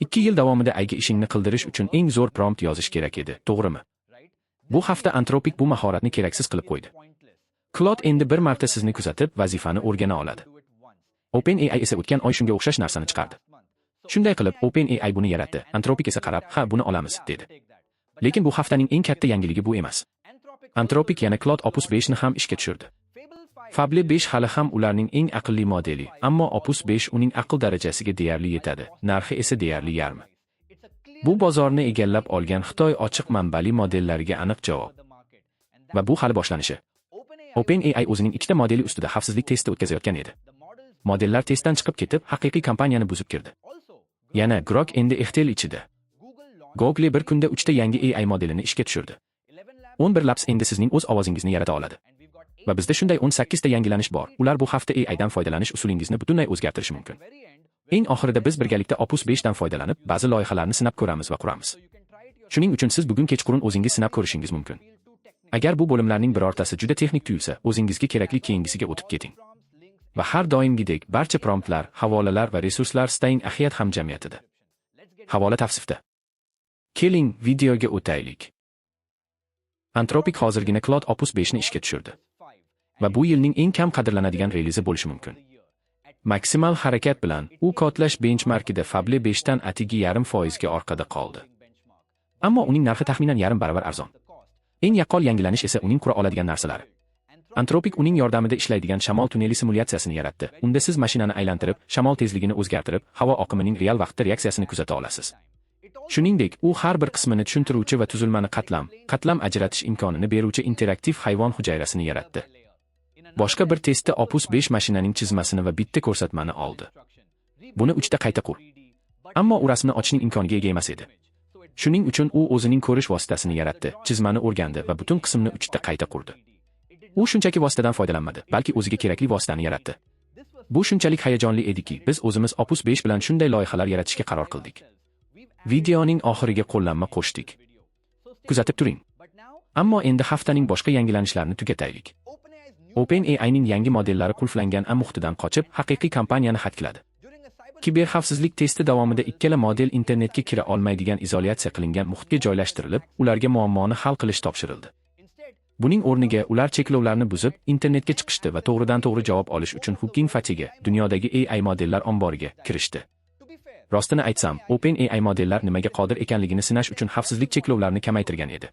2 yil davomida ayga ishingni qildirish uchun eng zo'r prompt yozish kerak edi, to'g'rimi? Bu hafta Anthropic bu mahoratni keraksiz qilib qo'ydi. Claude endi bir marta sizni kuzatib, vazifani o'rgana oladi. OpenAI esa o'tgan oy shunga o'xshash narsani chiqardi. Shunday qilib, OpenAI buni yaratdi. Anthropic esa qarab, "Ha, buni olamiz", dedi. Lekin bu haftaning eng katta yangiligi bu emas. Anthropic yana Claude Opus 5 ni ham ishga tushirdi. Fable 5 hali ham ularning eng aqlli modeli, ammo Opus 5 uning aql darajasiga deyarli yetadi. Narxi esa deyarli yarmi. Bu bozorni egallab olgan Xitoy ochiq manbali modellariga aniq javob. Va bu hali boshlanishi. OpenAI o'zining ikkita modeli ustida xavfsizlik testi o'tkazayotgan edi. Modellar testdan chiqib ketib, haqiqiy kompaniyani buzib kirdi. Yana Grok endi ehtil ichida. Google bir kunda 3 ta yangi AI modelini ishga tushirdi. 11 Labs endi sizning o'z ovozingizni yarata oladi. Va bizda shunday 18 ta yangilanish bor. Ular bu hafta AI dan foydalanish usulingizni butunlay o'zgartirishi mumkin. Eng oxirida biz birgalikda Opus 5 dan foydalanib, ba'zi loyihalarni sinab ko'ramiz va quramiz. Shuning uchun siz bugun kechqurun o'zingiz sinab ko'rishingiz mumkin. Agar bu bo'limlarning birortasi juda texnik tuyulsa, o'zingizga kerakli keyingisiga o'tib keting. Va har doimgidek barcha promptlar, havolalar va resurslar Staying Ahead hamjamiyatida. Havola tavsifda. Keling, videoga o'taylik. Anthropic hozirgina Claude Opus 5 ni ishga tushirdi. Va bu yilning eng kam qadrlanadigan relizi bo'lishi mumkin. Maksimal harakat bilan u kodlash benchmarkida Fable 5 dan atigi 0,5% ga orqada qoldi. Ammo uning narxi taxminan yarim baravar arzon. Eng yaqqol yangilanish esa uning qura oladigan narsalari. Anthropic uning yordamida ishlaydigan shamol tunneli simulyatsiyasini yaratdi. Unda siz mashinani aylantirib, shamol tezligini o'zgartirib, havo oqimining real vaqtda reaksiyasini kuzata olasiz. Shuningdek, u har bir qismini tushuntiruvchi va tuzilmani qatlam ajratish imkonini beruvchi interaktiv hayvon hujayrasini yaratdi. Boshqa bir testda Opus 5 mashinaning chizmasini va bitta ko'rsatmani oldi. Buni 3 ta qayta qur. Ammo u rasmni ochishning imkoniga ega emas edi. Shuning uchun u o'zining ko'rish vositasini yaratdi, chizmani o'rgandi va butun qismni 3 ta qayta qurdi. U shunchaki vositadan foydalanmadi, balki o'ziga kerakli vositani yaratdi. Bu shunchalik hayajonli ediki, biz o'zimiz Opus 5 bilan shunday loyihalar yaratishga qaror qildik. Videoning oxiriga qo'llanma qo'shdik. Kuzatib turing. Ammo endi haftaning boshqa yangilanishlarini tugataylik. OpenAIning yangi modellari qulflangan muhitidan qochib, haqiqiy kompaniyani xatladi. Kiberxavfsizlik testi davomida ikkala model internetga kira olmaydigan izolyatsiya qilingan muhitga joylashtirilib, ularga muammoni hal qilish topshirildi. Buning o'rniga ular cheklovlarni buzib, internetga chiqishdi va to'g'ridan-to'g'ri javob olish uchun Hugging Face-ga, dunyodagi AI modellar omboriga kirishdi. Rostini aytsam, OpenAI modellar nimaga qodir ekanligini sinash uchun xavfsizlik cheklovlarini kamaytirgan edi.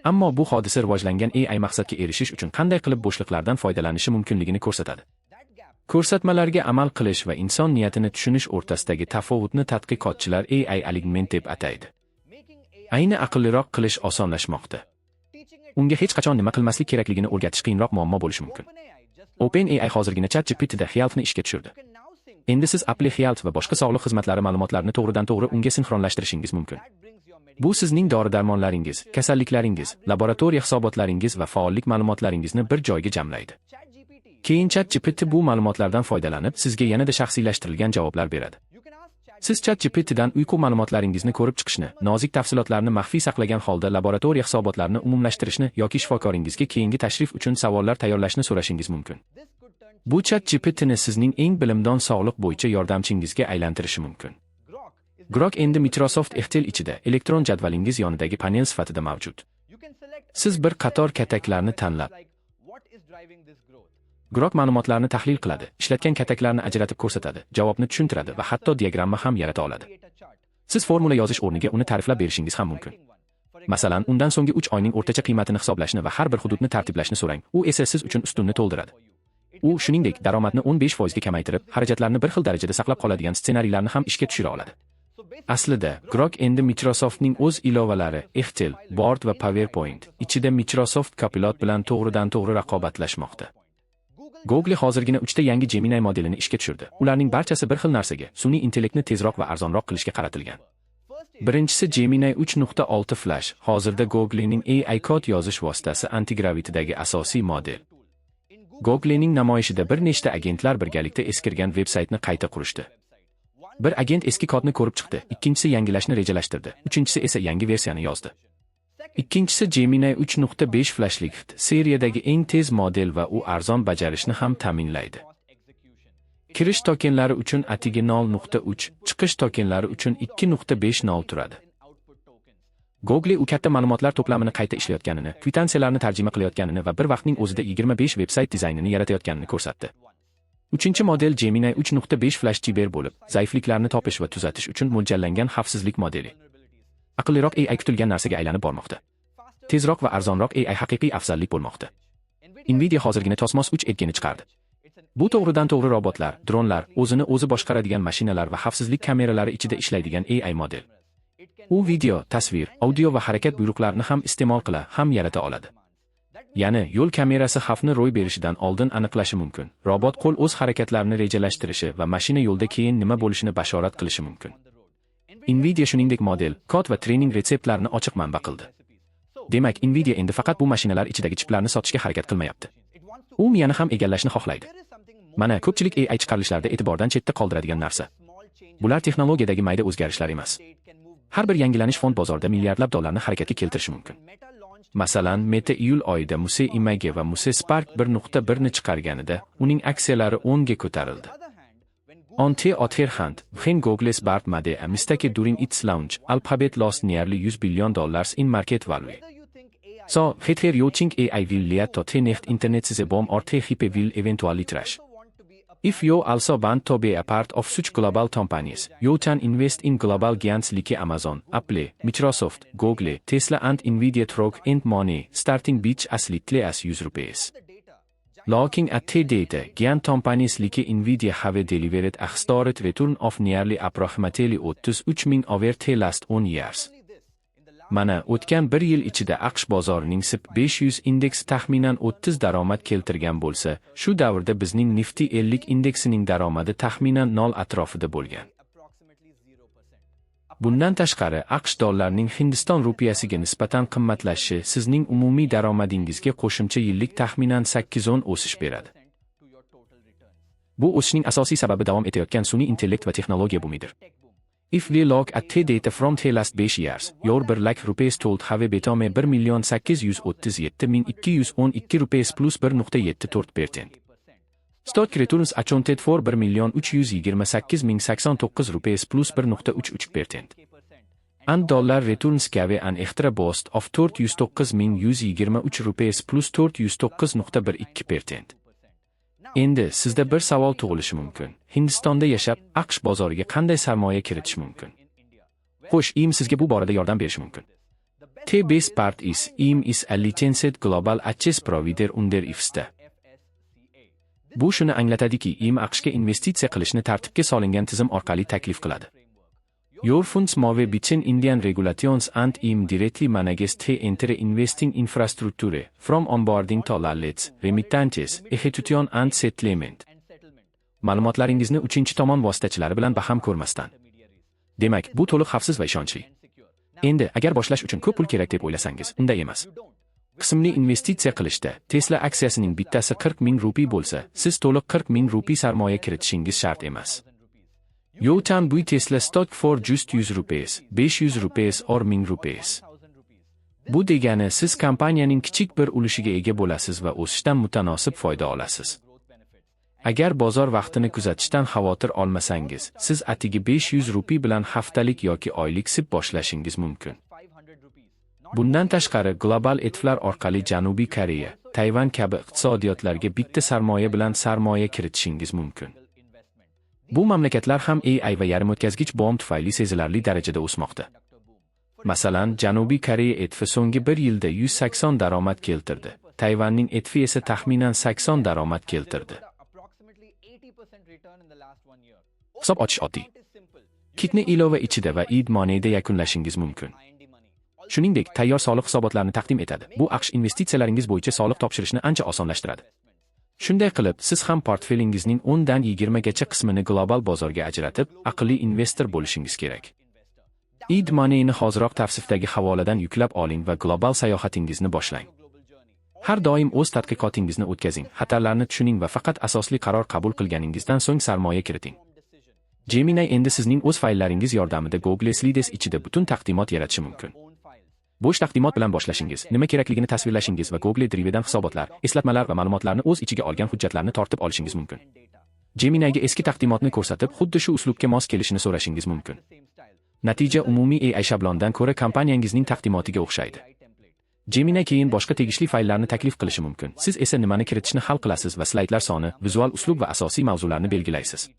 Ammo bu hodisa rivojlangan AI maqsadga erishish uchun qanday qilib bo'shliqlardan foydalanishi mumkinligini ko'rsatadi. Ko'rsatmalarga amal qilish va inson niyatini tushunish o'rtasidagi tafovutni tadqiqotchilar AI alignment deb ataydi. Ayni aqlliroq qilish osonlashmoqda. Unga hech qachon nima qilmaslik kerakligini o'rgatish qiyinroq muammo bo'lishi mumkin. OpenAI hozirgina ChatGPTda Health'ni ishga tushirdi. Endi siz Apple Health va boshqa sog'liq xizmatlari ma'lumotlarini to'g'ridan-to'g'ri unga sinxronlashtirishingiz mumkin. Bu sizning dori-darmonlaringiz, kasalliklaringiz, laboratoriya hisobotlaringiz va faollik ma'lumotlaringizni bir joyga jamlaydi. Keyin ChatGPT bu ma'lumotlardan foydalanib, sizga yanada shaxsiylashtirilgan javoblar beradi. Siz ChatGPTdan uyqu ma'lumotlaringizni ko'rib chiqishni, nozik tafsilotlarni maxfiy saqlagan holda laboratoriya hisobotlarini umumlashtirishni yoki shifokoringizga keyingi tashrif uchun savollar tayyorlashni so'rashingiz mumkin. Bu ChatGPTni sizning eng bilimdon sog'liq bo'yicha yordamchingizga aylantirishi mumkin. Grok endi Microsoft ehtil ichida elektron jadvalingiz yonidagi panel sifatida mavjud. Siz bir qator kataklarni tanlab, Grok ma'lumotlarni tahlil qiladi, ishlatgan kataklarni ajratib ko'rsatadi, javobni tushuntiradi va hatto diagramma ham yarata oladi. Siz formula yozish o'rniga uni ta'riflab berishingiz ham mumkin. Masalan, undan so'nggi 3 oyning o'rtacha qiymatini hisoblashni va har bir hududni tartiblashni so'rang. U esa siz uchun ustunni to'ldiradi. U shuningdek, daromadni 15% ga kamaytirib, xarajatlarni bir xil darajada saqlab qoladigan ssenariylarni ham ishga tushira oladi. Aslida, Grok endi Microsoftning o'z ilovalari Excel, Word va PowerPoint ichida Microsoft Copilot bilan to'g'ridan-to'g'ri raqobatlashmoqda. Google hozirgina 3 ta yangi Gemini modelini ishga tushirdi. Ularning barchasi bir xil narsaga, sun'iy intellektni tezroq va arzonroq qilishga qaratilgan. Birinchisi Gemini 3.6 Flash, hozirda Googlening AI kod yozish vositasi Antigravitydagi asosiy model. Googlening namoyishida bir nechta agentlar birgalikda eskirgan veb-saytni qayta qurishdi. Bir agent eski kodni ko'rib chiqdi, ikkinchisi yangilashni rejalashtirdi, uchinchisi esa yangi versiyani yozdi. Ikkinchisi Gemini 3.5 flashlik seriyadagi eng tez model va u arzon bajarishni ham ta'minlaydi. Kirish tokenlari uchun atigi 0.3, chiqish tokenlari uchun 2.50 turadi. Google u katta ma'lumotlar to'plamini qayta ishlayotganini, kvitansiyalarni tarjima qilayotganini va bir vaqtning o'zida 25 veb-sayt dizaynini yaratayotganini ko'rsatdi. 3-model Gemini 3.5 FlashGBR bo'lib, zaifliklarni topish va tuzatish uchun mo'ljallangan xavfsizlik modeli. Aqlliroq AI kutilgan narsaga aylanib bormoqda. Tezroq va arzonroq AI haqiqiy afzallik bo'lmoqda. Nvidia hozirgina Cosmos 3 Edge'ni chiqardi. Bu to'g'ridan-to'g'ri robotlar, dronlar, o'zini o'zi boshqaradigan mashinalar va xavfsizlik kameralari ichida ishlaydigan AI model. U video, tasvir, audio va harakat buyruqlarini ham iste'mol qila, ham yarata oladi. Ya'ni, yo'l kamerasi xavfni ro'y berishidan oldin aniqlashi mumkin. Robot qo'l o'z harakatlarini rejalashtirishi va mashina yo'lda keyin nima bo'lishini bashorat qilishi mumkin. Nvidia shuningdek model, kod va trening retseptlarini ochiq manba qildi. Demak, Nvidia endi faqat bu mashinalar ichidagi chiplarni sotishga harakat qilmayapti. U miyani ham egallashni xohlaydi. Mana, ko'pchilik AI chiqarilishlarda e'tibordan chetda qoldiradigan narsa. Bular texnologiyadagi mayda o'zgarishlar emas. Har bir yangilanish fond bozorda milliardlab dollarni harakatga keltirishi mumkin. Masalan, Meta iyul oyida Muse Image va Muse Spark 1.1 ni chiqarganida, uning aksiyalari 10 ga ko'tarildi. On the other hand, when Google's Bart Made a mistake during its launch, Alphabet lost nearly $100 billion in market value. So, heter you think AI will lead to the next internet bomb or the hype will eventually crash? If you also want to be a part of such global companies, you can invest in global giants like Amazon, Apple, Microsoft, Google, Tesla and Nvidia through and money, starting beach as little as €. Looking at the data, giant companies like Nvidia have delivered a historic return of nearly approximately 33,000 over the last 10 years. Mana, o'tgan bir yil ichida AQSh bozorining SIP 500 indeksi taxminan 30 daromad keltirgan bo'lsa, shu davrda bizning Nifty 50 indeksining daromadi taxminan 0 atrofida bo'lgan. Bundan tashqari, AQSh dollarining Hindiston rupiyasiga nisbatan qimmatlashishi sizning umumiy daromadingizga qo'shimcha yillik taxminan 8-10 o'sish beradi. Bu o'sishning asosiy sababi davom etayotgan sun'iy intellekt va texnologiya bumidir. If we look at the data from the last 5 years, your ₹1,00,000 told have become ₹1,837,212 plus 1.74%. Stock returns accounted for ₹1,328,089 plus 1.33%. And dollar returns gave an extra boost of ₹409,123 plus 409.12%. Endi sizda bir savol tug'ilishi mumkin. Hindistonda yashab, AQSh bozoriga qanday sarmoya kiritish mumkin? Xo'sh, IM sizga bu borada yordam berishi mumkin. The best part is, IM is a licensed global access provider under IFSTA. Bu shuni anglatadiki, IM AQShga investitsiya qilishni tartibga solingan tizim orqali taklif qiladi. Your funds move between Indian regulations and IM directly manages the entire investing infrastructure, from onboarding to wallets, remittances, execution and settlement. Ma'lumotlaringizni uchinchi tomon vositachilari bilan baham ko'rmasdan. Demak, bu to'liq xavfsiz va ishonchli. Endi, agar boshlash uchun ko'p pul kerak deb o'ylasangiz, unday emas. Qismli investitsiya qilishda, Tesla aksiyasining bittasi 40,000 rupiy bo'lsa, siz to'liq 40,000 rupiy sarmoya kiritishingiz shart emas. You can buy Tesla stock for just ₹100, ₹500 or ₹1000. Bu degani siz kompaniyaning kichik bir ulushiga ega bo'lasiz va o'sishdan mutanosib foyda olasiz. Agar bozor vaqtini kuzatishdan xavotir olmasangiz, siz atigi 500 rupiy bilan haftalik yoki oylik SIP boshlashingiz mumkin. Bundan tashqari, global ETF-lar orqali Janubiy Koreya, Tayvan kabi iqtisodiyotlarga bitta sarmoya bilan sarmoya kiritishingiz mumkin. Bu mamlakatlar ham AI va yarim o'tkazgich boom tufayli sezilarli darajada o'smoqda. Masalan, Janubiy Koreya ETF so'nggi bir yilda 180 daromad keltirdi. Tayvanning ETF esa taxminan 80 daromad keltirdi. Hisob ochish oddiy. Kitni ilova ichida va e-moneyda yakunlashingiz mumkin. Shuningdek, tayyor soliq hisobotlarini taqdim etadi. Bu AQSh investitsiyalaringiz bo'yicha soliq topshirishni ancha osonlashtiradi. Shunday qilib, siz ham portfelingizning 10 dan 20 gacha qismini global bozorga ajratib, aqlli investor bo'lishingiz kerak. E-moneyni hoziroq tavsifdagi havoladan yuklab oling va global sayohatingizni boshlang. Har doim o'z tadqiqotingizni o'tkazing, xatarlarni tushuning va faqat asosli qaror qabul qilganingizdan so'ng sarmoya kiriting. Gemini endi sizning o'z fayllaringiz yordamida Google Slides ichida butun taqdimot yaratishi mumkin. Bo'sh taqdimot bilan boshlashingiz, nima kerakligini tasvirlashingiz va Google Drive'dan hisobotlar, eslatmalar va ma'lumotlarni o'z ichiga olgan hujjatlarni tortib olishingiz mumkin. Gemini'ga eski taqdimotni ko'rsatib, xuddi shu uslubga mos kelishini so'rashingiz mumkin. Natija umumiy AI shablondan ko'ra kompaniyangizning taqdimotiga o'xshaydi. Gemini keyin boshqa tegishli fayllarni taklif qilishi mumkin. Siz esa nimani kiritishni hal qilasiz va slaydlar soni, vizual uslub va asosiy mavzularni belgilaysiz.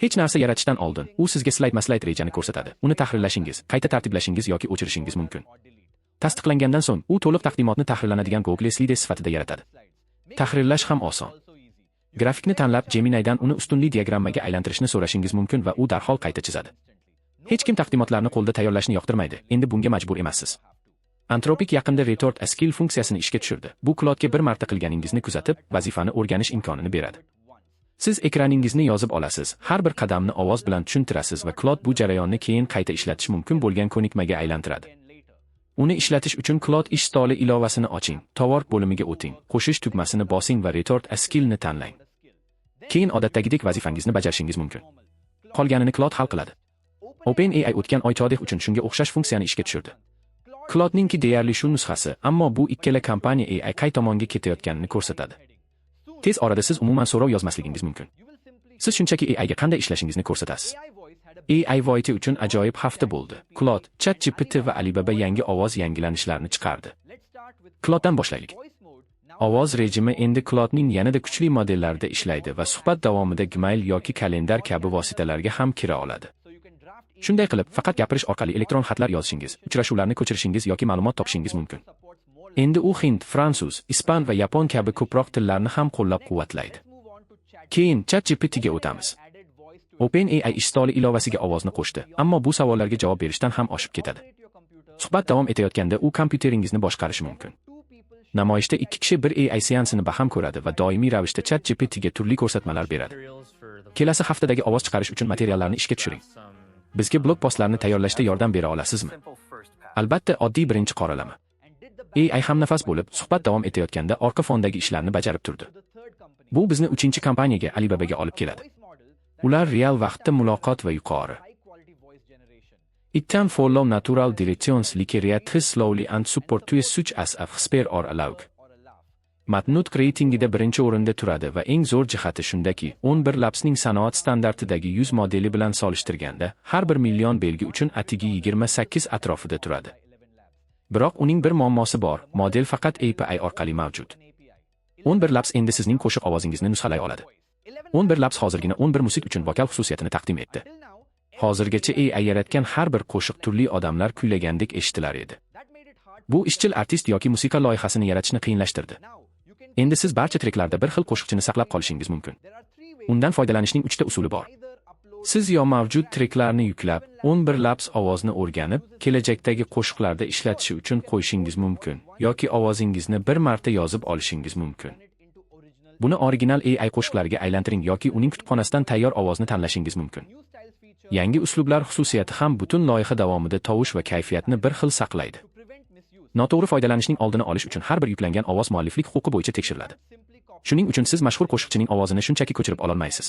Hech narsa yaratishdan oldin, u sizga slayd rejani ko'rsatadi. Uni tahrirlashingiz, qayta tartiblashingiz yoki o'chirishingiz mumkin. Tasdiqlangandan so'ng, u to'liq taqdimotni tahrirlanadigan Google Slides sifatida yaratadi. Tahrirlash ham oson. Grafikni tanlab, Gemini'dan uni ustunli diagrammaga aylantirishni so'rashingiz mumkin va u darhol qayta chizadi. Hech kim taqdimotlarni qo'lda tayyorlashni yoqtirmaydi. Endi bunga majbur emassiz. Anthropic yaqinda Retort a Skill funksiyasini ishga tushirdi. Bu Claude'ga bir marta qilganingizni kuzatib, vazifani o'rganish imkonini beradi. Siz ekraningizni yozib olasiz, har bir qadamni ovoz bilan tushuntirasiz va Claude bu jarayonni keyin qayta ishlatish mumkin bo'lgan ko'nikmaga aylantiradi. Uni ishlatish uchun Claude ish stoli ilovasini oching, tovar bo'limiga o'ting, qo'shish tugmasini bosing va Retort a Skill'ni tanlang. Keyin odatdagidek vazifangizni bajarishingiz mumkin. Qolganini Claude hal qiladi. OpenAI o'tgan oy Chodeh uchun shunga o'xshash funksiyani ishga tushirdi. Claude'ningki deyarli shu nusxasi, ammo bu ikkala kompaniya AI qay tomonga ketayotganini ko'rsatadi. Tez orada siz umuman so'rov yozmasligingiz mumkin. Siz shunchaki AI ga qanday ishlashingizni ko'rsatasiz. AI Voice uchun ajoyib hafta bo'ldi. Claude, ChatGPT va Alibaba yangi ovoz yangilanishlarni chiqardi. Claude'dan boshlaylik. Ovoz rejimi endi Claude'ning yanada kuchli modellarida ishlaydi va suhbat davomida Gmail yoki kalendar kabi vositalarga ham kira oladi. Shunday qilib, faqat gapirish orqali elektron xatlar yozishingiz, uchrashuvlarni ko'chirishingiz yoki ma'lumot topishingiz mumkin. Endi u hind, fransuz, ispan va yapon kabi ko'proq tillarni ham qo'llab-quvvatlaydi. Keyin ChatGPT ga o'tamiz. OpenAI ish stoli ilovasiga ovozni qo'shdi, ammo bu savollarga javob berishdan ham oshib ketadi. Suhbat davom etayotganda u kompyuteringizni boshqarishi mumkin. Namoyishda ikki kishi bir AI seansini baham ko'radi va doimiy ravishda ChatGPT ga turli ko'rsatmalar beradi. Kelasi haftadagi ovoz chiqarish uchun materiallarni ishga tushiring. Bizga blog postlarni tayyorlashda yordam bera olasizmi? Albatta, oddiy birinchi qoralama. AI hamnafas bo'lib, suhbat davom etayotganda orqa fondagi ishlarni bajarib turdi. Bu bizni 3-kompaniyaga Alibabaga olib keladi. Ular real vaqtda muloqot va yuqori. It can follow natural directions like react slowly and support to such as a spare or allowed. Matnut ratingida birinchi o'rinda turadi va eng zo'r jihati shundaki, 11 Labs'ning sanoat standartidagi 100 modeli bilan solishtirganda, har 1 million belgi uchun atigi 28 atrofida turadi. Biroq uning bir muammosi bor, model faqat API orqali mavjud. 11 Labs endi sizning qo'shiq ovozingizni nusxalay oladi. 11 Labs hozirgina 11 musik uchun vokal xususiyatini taqdim etdi. Hozirgacha AI yaratgan har bir qo'shiq turli odamlar kuylagandek eshitilar edi. Bu ishchil artist yoki musiqa loyihasini yaratishni qiyinlashtirdi. Endi siz barcha treklarda bir xil qo'shiqchini saqlab qolishingiz mumkin. Undan foydalanishning 3 ta usuli bor. Siz yo mavjud treklarni yuklab, 11 Labs ovozni o'rganib, kelajakdagi qo'shiqlarda ishlatishi uchun qo'yishingiz mumkin, yoki ovozingizni bir marta yozib olishingiz mumkin. Buni original AI qo'shiqlariga aylantiring yoki uning kutubxonasidan tayyor ovozni tanlashingiz mumkin. Yangi uslublar xususiyati ham butun loyiha davomida tovush va kayfiyatni bir xil saqlaydi. Noto'g'ri foydalanishning oldini olish uchun har bir yuklangan ovoz mualliflik huquqi bo'yicha tekshiriladi. Shuning uchun siz mashhur qo'shiqchining ovozini shunchaki ko'chirib ololmaysiz.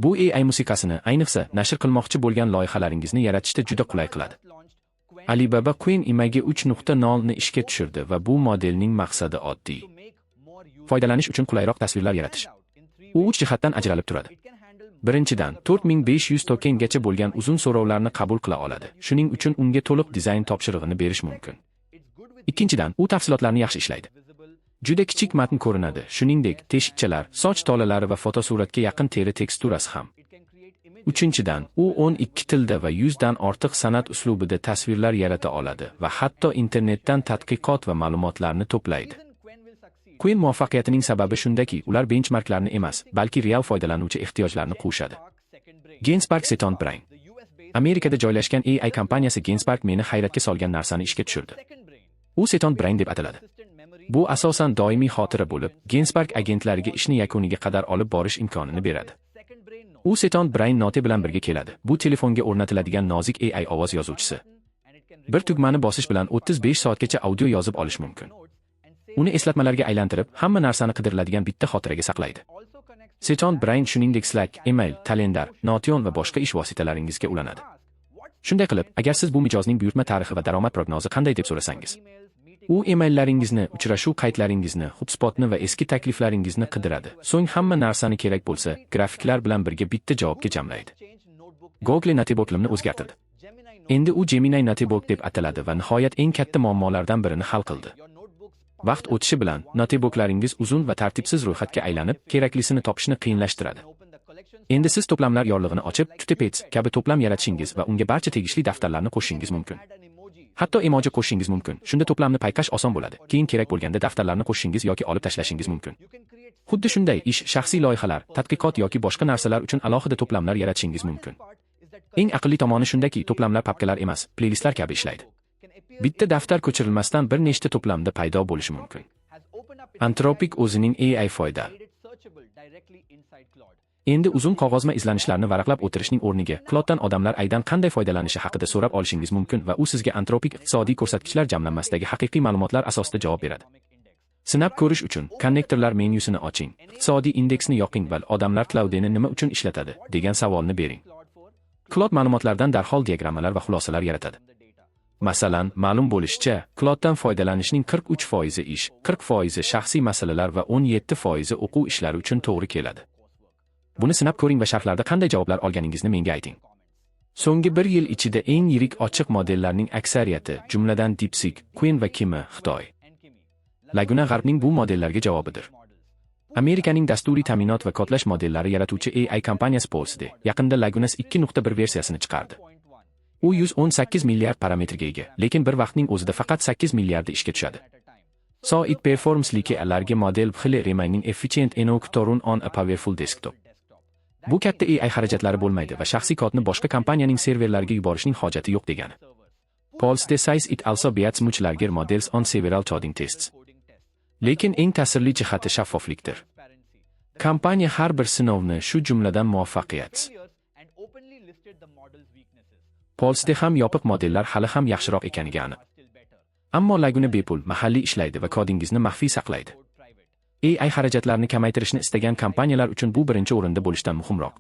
Bu AI musiqasini, ayniqsa, nashr qilmoqchi bo'lgan loyihalaringizni yaratishda juda qulay qiladi. Alibaba Queen Image 3.0 ni ishga tushirdi va bu modelning maqsadi oddiy. Foydalanish uchun qulayroq tasvirlar yaratish. U 3 jihatdan ajralib turadi. Birinchidan, 4500 tokengacha bo'lgan uzun so'rovlarni qabul qila oladi. Shuning uchun unga to'liq dizayn topshirig'ini berish mumkin. Ikkinchidan, u tafsilotlarni yaxshi ishlaydi. Juda kichik matn ko'rinadi, shuningdek, teshikchalar, soch tolalari va fotosuratga yaqin teri teksturasi ham. Uchinchidan, u 12 tilda va 100 dan ortiq san'at uslubida tasvirlar yarata oladi va hatto internetdan tadqiqot va ma'lumotlarni to'playdi. Queen muvaffaqiyatining sababi shundaki, ular benchmarklarni emas, balki real foydalanuvchi ehtiyojlarni qushadi. Genspark Seton Brain. Amerikada joylashgan AI kompaniyasi Genspark meni hayratga solgan narsani ishga tushirdi. U Seton Brain deb ataladi. Bu asosan doimiy xotira bo'lib, Genspark agentlariga ishni yakuniga qadar olib borish imkonini beradi. U Seton Brain Note bilan birga keladi. Bu telefonga o'rnatiladigan nozik AI ovoz yozuvchisi. Bir tugmani bosish bilan 35 soatgacha audio yozib olish mumkin. Uni eslatmalarga aylantirib, hamma narsani qidiriladigan bitta xotiraga saqlaydi. Seton Brain shuningdek Slack, email, kalendar, Notion va boshqa ish vositalaringizga ulanadi. Shunday qilib, agar siz bu mijozning buyurtma tarixi va daromad prognozi qanday deb so'rasangiz, U emallaringizni, uchrashuv qaydlaringizni, HubSpotni va eski takliflaringizni qidiradi. So'ng hamma narsani kerak bo'lsa, grafiklar bilan birga bitta javobga jamlaydi. Google Notebook'imni o'zgartirdi. Endi u Gemini Notebook deb ataladi va nihoyat eng katta muammolardan birini hal qildi. Vaqt o'tishi bilan Notebook'laringiz uzun va tartibsiz ro'yxatga aylanib, keraklisini topishni qiyinlashtiradi. Endi siz to'plamlar yorlig'ini ochib, Tutepets kabi to'plam yaratishingiz va unga barcha tegishli daftarlarni qo'shishingiz mumkin. Hatto emoji qo'shishingiz mumkin. Shunda to'plamni payqash oson bo'ladi. Keyin kerak bo'lganda daftarlarni qo'shishingiz yoki olib tashlashingiz mumkin. Xuddi shunday ish, shaxsiy loyihalar, tadqiqot yoki boshqa narsalar uchun alohida to'plamlar yaratishingiz mumkin. Eng aqlli tomoni shundaki, to'plamlar papkalar emas, playlistlar kabi ishlaydi. Bitta daftar ko'chirilmasdan bir nechta to'plamda paydo bo'lishi mumkin. Anthropic o'zining AI foyda. Endi uzun qog'ozma izlanishlarni varaqlab o'tirishning o'rniga, Claude'dan odamlar aydan qanday foydalanishi haqida so'rab olishingiz mumkin va u sizga Anthropic iqtisodiy ko'rsatkichlar jamlanmasidagi haqiqiy ma'lumotlar asosida javob beradi. Sinab ko'rish uchun konnektorlar menyusini oching, iqtisodiy indeksni yoqing va odamlar Claude'ni nima uchun ishlatadi degan savolni bering. Claude ma'lumotlardan darhol diagrammalar va xulosalar yaratadi. Masalan, ma'lum bo'lishicha, Claude'dan foydalanishning 43% ish, 40% shaxsiy masalalar va 17% o'quv ishlari uchun to'g'ri keladi. Buni sinab ko'ring va sharhlarda qanday javoblar olganingizni menga ayting. So'nggi 1 yil ichida eng yirik ochiq modellarning aksariyati, jumladan DeepSeek, Qwen va Kimi, Xitoy. Laguna G'arbning bu modellarga javobidir. Amerikaning dasturiy ta'minot va kodlash modellari yaratuvchi AI kompaniyasi Polsde yaqinda Lagunas 2.1 versiyasini chiqardi. U 118 milliard parametrga ega, lekin bir vaqtning o'zida faqat 8 milliardi ishga tushadi. So it performs like a large model while remaining efficient enough to run on a powerful desktop. Bu katta AI xarajatlari bo'lmaydi va shaxsiy kodni boshqa kompaniyaning serverlariga yuborishning hojati yo'q degani. Polsde says it also beats much larger models on several coding tests. Lekin eng ta'sirli jihati shaffoflikdir. Kompaniya har bir sinovni, shu jumladan muvaffaqiyat Polsde ham yopiq modellar hali ham yaxshiroq ekaniga aniq. Ammo Laguna bepul, mahalliy ishlaydi va kodingizni maxfiy saqlaydi. AI xarajatlarini kamaytirishni istagan kompaniyalar uchun bu birinchi o'rinda bo'lishdan muhimroq.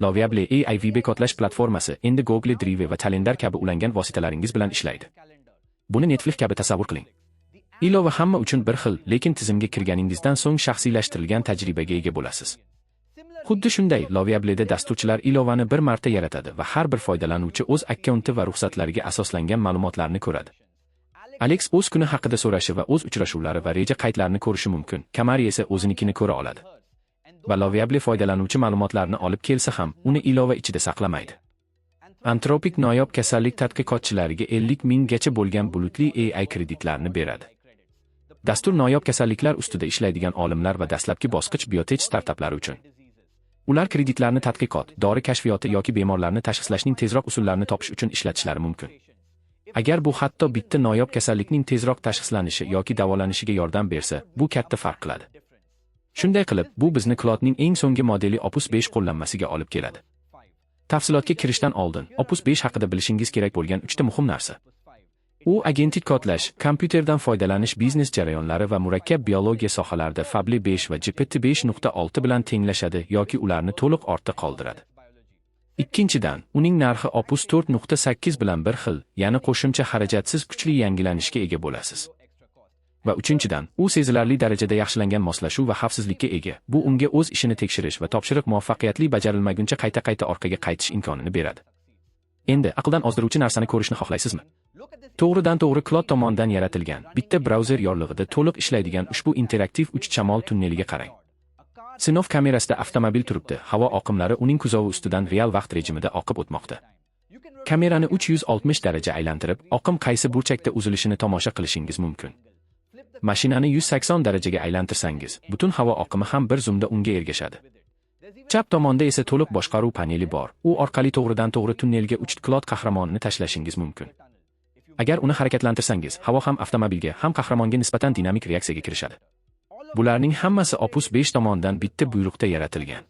Loviable AI VB kodlash platformasi endi Google Drive va Calendar kabi ulangan vositalaringiz bilan ishlaydi. Buni Netflix kabi tasavvur qiling. Ilova hamma uchun bir xil, lekin tizimga kirganingizdan so'ng shaxsiylashtirilgan tajribaga ega bo'lasiz. Xuddi shunday, Loviable'da dasturchilar ilovani bir marta yaratadi va har bir foydalanuvchi o'z akkaunti va ruxsatlariga asoslangan ma'lumotlarni ko'radi. Alex o'z kuni haqida so'rashi va o'z uchrashuvlari va reja qaydlarini ko'rishi mumkin. Kamari esa o'zinikini ko'ra oladi. Va Loviable foydalanuvchi ma'lumotlarni olib kelsa ham, uni ilova ichida saqlamaydi. Anthropic noyob kasallik tadqiqotchilariga 50 minggacha bo'lgan bulutli AI kreditlarni beradi. Dastur noyob kasalliklar ustida ishlaydigan olimlar va dastlabki bosqich biotech startaplari uchun. Ular kreditlarni tadqiqot, dori kashfiyoti yoki bemorlarni tashxislashning tezroq usullarini topish uchun ishlatishlari mumkin. Agar bu hatto bitta noyob kasallikning tezroq tashxislanishi yoki davolanishiga yordam bersa, bu katta farq qiladi. Shunday qilib, bu bizni Claude'ning eng so'nggi modeli Opus 5 qo'llanmasiga olib keladi. Tafsilotga kirishdan oldin, Opus 5 haqida bilishingiz kerak bo'lgan 3 ta muhim narsa. U agentik kodlash, kompyuterdan foydalanish biznes jarayonlari va murakkab biologiya sohalarida Fable 5 va GPT 5.6 bilan tenglashadi yoki ularni to'liq ortda qoldiradi. Ikkinchidan, uning narxi Opus 4.8 bilan bir xil, ya'ni qo'shimcha xarajatsiz kuchli yangilanishga ega bo'lasiz. Va uchinchidan, u sezilarli darajada yaxshilangan moslashuv va xavfsizlikka ega. Bu unga o'z ishini tekshirish va topshiriq muvaffaqiyatli bajarilmaguncha qayta orqaga qaytish imkonini beradi. Endi aqldan ozdiruvchi narsani ko'rishni xohlaysizmi? To'g'ridan-to'g'ri Claude tomonidan yaratilgan, bitta brauzer yorlig'ida to'liq ishlaydigan ushbu interaktiv uch shamol tunneliga qarang. Sinov kamerasida avtomobil turibdi, havo oqimlari uning kuzovi ustidan real vaqt rejimida oqib o'tmoqda. Kamerani 360 daraja aylantirib, oqim qaysi burchakda uzilishini tomosha qilishingiz mumkin. Mashinani 180 darajaga aylantirsangiz, butun havo oqimi ham bir zumda unga ergashadi. Chap tomonda esa to'liq boshqaruv paneli bor. U orqali to'g'ridan-to'g'ri tunnelga 3 Claude qahramonini tashlashingiz mumkin. Agar uni harakatlantirsangiz, havo ham avtomobilga, ham qahramonga nisbatan dinamik reaksiyaga kirishadi. Bularning hammasi Opus 5 tomonidan bitta buyruqda yaratilgan.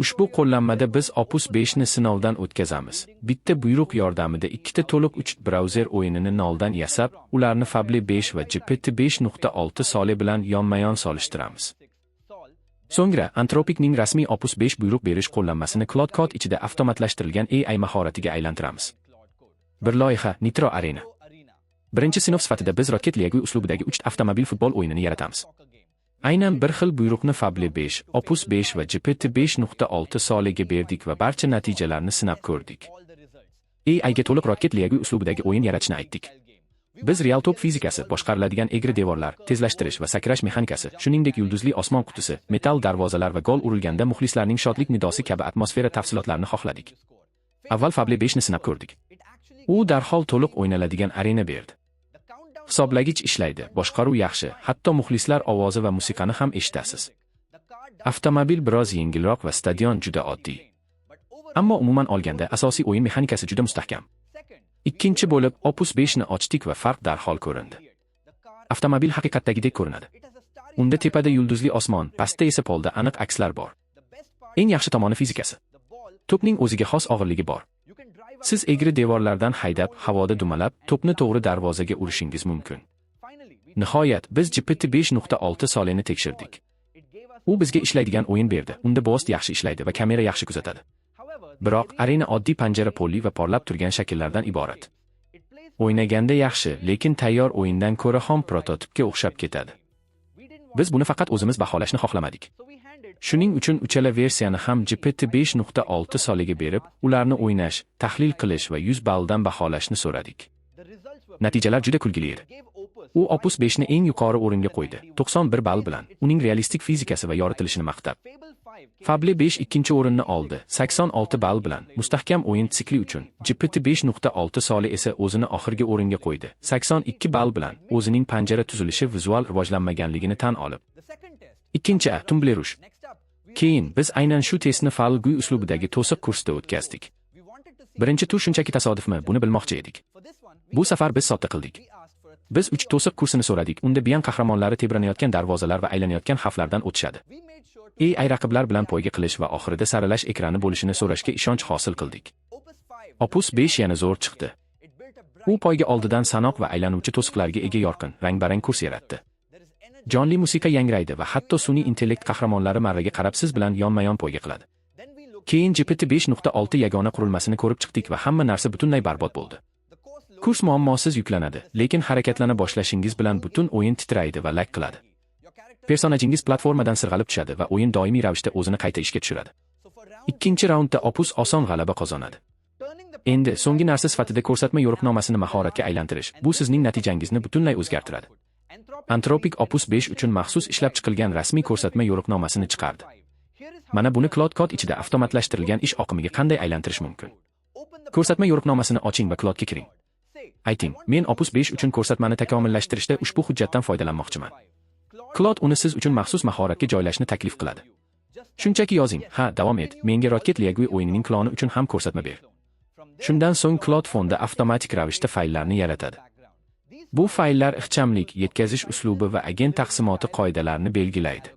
Ushbu qo'llanmada biz Opus 5 ni sinovdan o'tkazamiz. Bitta buyruq yordamida ikkita to'liq 3 brauzer o'yinini noldan yasab, ularni Fable 5 va GPT 5.6 soli bilan yonma-yon solishtiramiz. So'ngra Anthropicning rasmiy Opus 5 buyruq berish qo'llanmasini Claude Code ichida avtomatlashtirilgan AI mahoratiga aylantiramiz. Bir loyiha Nitro Arena. Birinchi sinf sifatida biz Rocket League uslubidagi 3 avtomobil futbol o'yinini yaratamiz. Aynan bir xil buyruqni Fable 5, Opus 5 va GPT-5.6 soliga berdik va barcha natijalarni sinab ko'rdik. AIga to'liq Rocket League uslubidagi o'yin yaratishni aytdik. Biz real top fizikasi, boshqariladigan egri devorlar, tezlashtirish va sakrash mexanikasi, shuningdek yulduzli osmon qutisi, metal darvozalar va gol urilganda muxlislarning shodlik nidosi kabi atmosfera tafsilotlarini xohladik. Avval Fable 5 ni sinab ko'rdik. U darhol to'liq o'ynaladigan arena berdi. Hisoblagich ishlaydi, boshqaruv yaxshi, hatto muxlislar ovozi va musiqani ham eshitasiz. Avtomobil biroz yengilroq va stadion juda oddiy. Ammo umuman olganda asosiy o'yin mexanikasi juda mustahkam. Ikkinchi bo'lib Opus 5 ni ochdik va farq darhol ko'rindi. Avtomobil haqiqatdagidek ko'rinadi. Unda tepada yulduzli osmon, pastda esa polda aniq akslar bor. Eng yaxshi tomoni fizikasi. To'pning o'ziga xos og'irligi bor. Siz egri devorlardan haydab, havoda dumalab, to'pni to'g'ri darvozaga urishingiz mumkin. Nihoyat, biz GPT-5.6 solini tekshirdik. U bizga ishlaydigan o'yin berdi. Unda Boost yaxshi ishlaydi va kamera yaxshi kuzatadi. Biroq arena oddiy panjara polli va porlab turgan shakllardan iborat. O'ynaganda yaxshi, lekin tayyor o'yindan ko'ra xom prototipga o'xshab ketadi. Biz buni faqat o'zimiz baholashni xohlamadik. Shuning uchun uchala versiyani ham GPT-5.6 soliga berib, ularni o'ynash, tahlil qilish va 100 balldan baholashni so'radik. Natijalar juda kulgili edi. U Opus 5 ni eng yuqori o'ringa qo'ydi, 91 ball bilan, uning realistik fizikasi va yoritilishini maqtab. Fable 5 ikkinchi o'rinni oldi, 86 ball bilan, mustahkam o'yin sikli uchun. GPT-5.6 soli esa o'zini oxirgi o'ringa qo'ydi, 82 ball bilan, o'zining panjara tuzilishi vizual rivojlanmaganligini tan olib. Ikkinchi Tumblerush. Keyin biz aynan shu testni Falgui uslubidagi to'siq kursda o'tkazdik. Birinchi tur shunchaki tasodifmi, buni bilmoqchi edik. Bu safar biz sodda qildik. Biz 3 to'siq kursini so'radik. Unda biyan qahramonlari tebranayotgan darvozalar va aylanayotgan xavflardan o'tishadi. AI raqiblar bilan poyga qilish va oxirida saralash ekrani bo'lishini so'rashga ishonch hosil qildik. Opus 5 yana zo'r chiqdi. U poyga oldidan sanoq va aylanuvchi to'siqlarga ega yorqin, rang-barang kurs yaratdi. Jonli musiqa yangraydi va hatto sun'iy intellekt qahramonlari marraga qarab siz bilan yonma-yon poyga qiladi. Keyin GPT-5.6 yagona qurilmasini ko'rib chiqdik va hamma narsa butunlay barbod bo'ldi. Kurs muammosiz yuklanadi, lekin harakatlana boshlashingiz bilan butun o'yin titraydi va lag qiladi. Personajingiz platformadan sirg'alib tushadi va o'yin doimiy ravishda o'zini qayta ishga tushiradi. Ikkinchi raundda Opus oson g'alaba qozonadi. Endi so'nggi narsa sifatida ko'rsatma yo'riqnomasini mahoratga aylantirish. Bu sizning natijangizni butunlay o'zgartiradi. Anthropic Opus 5 uchun maxsus ishlab chiqilgan rasmiy ko'rsatma yo'riqnomasini chiqardi. Mana buni Claude Code ichida avtomatlashtirilgan ish oqimiga qanday aylantirish mumkin? Ko'rsatma yo'riqnomasini oching va Claude'ga kiring. Ayting, men Opus 5 uchun ko'rsatmani takomillashtirishda ushbu hujjatdan foydalanmoqchiman. Claude uni siz uchun maxsus mahoratga joylashni taklif qiladi. Shunchaki yozing, ha, davom et, menga Rocket League o'yinining kloni uchun ham ko'rsatma ber. Shundan so'ng Claude fonda avtomatik ravishda fayllarni yaratadi. Bu fayllar ixchamlik, yetkazish uslubi va agent taqsimoti qoidalarini belgilaydi.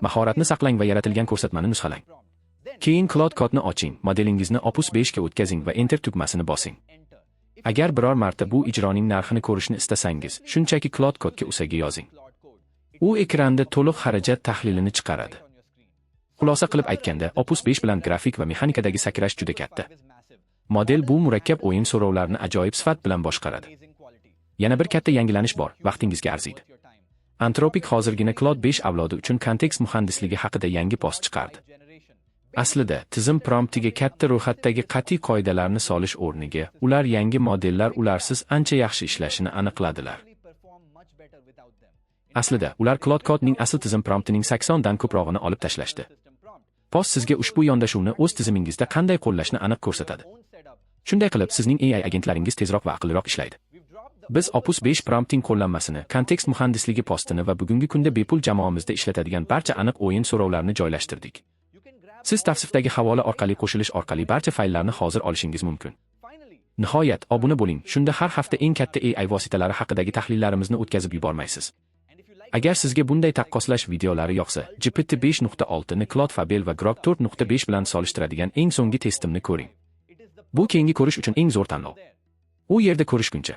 Mahoratni saqlang va yaratilgan ko'rsatmani nusxalang. Keyin Claude Code'ni oching, modelingizni Opus 5 ga o'tkazing va Enter tugmasini bosing. Agar biror marta bu ijroning narxini ko'rishni istasangiz, shunchaki Claude Code'ga usaga yozing. U ekranda to'liq xarajat tahlilini chiqaradi. Xulosa qilib aytganda, Opus 5 bilan grafik va mexanikadagi sakrash juda katta. Model bu murakkab o'yin so'rovlarini ajoyib sifat bilan boshqaradi. Yana bir katta yangilanish bor, vaqtingizga arziydi. Anthropic hozirgina Claude 5 avlodi uchun kontekst muhandisligi haqida yangi post chiqardi. Aslida, tizim promptiga katta ro'yxatdagi qat'iy qoidalarni solish o'rniga, ular yangi modellar ularsiz ancha yaxshi ishlashini aniqladilar. Aslida, ular Claude Code'ning asl tizim promptining 80 dan ko'prog'ini olib tashlashdi. Post sizga ushbu yondashuvni o'z tizimingizda qanday qo'llashni aniq ko'rsatadi. Shunday qilib, sizning AI agentlaringiz tezroq va aqlliroq ishlaydi. Biz Opus 5 prompting qo'llanmasini, kontekst muhandisligi postini va bugungi kunda bepul jamoamizda ishlatadigan barcha aniq o'yin so'rovlarini joylashtirdik. Siz tavsifdagi havola orqali qo'shilish orqali barcha fayllarni hozir olishingiz mumkin. Nihoyat, obuna bo'ling, shunda har hafta eng katta AI vositalari haqidagi tahlillarimizni o'tkazib yubormaysiz. Agar sizga bunday taqqoslash videolari yoqsa, GPT-5.6 ni Claude Fable va Grok 4.5 bilan solishtiradigan eng so'nggi testimni ko'ring. Bu keyingi ko'rish uchun eng zo'r tanlov. U yerda ko'rishguncha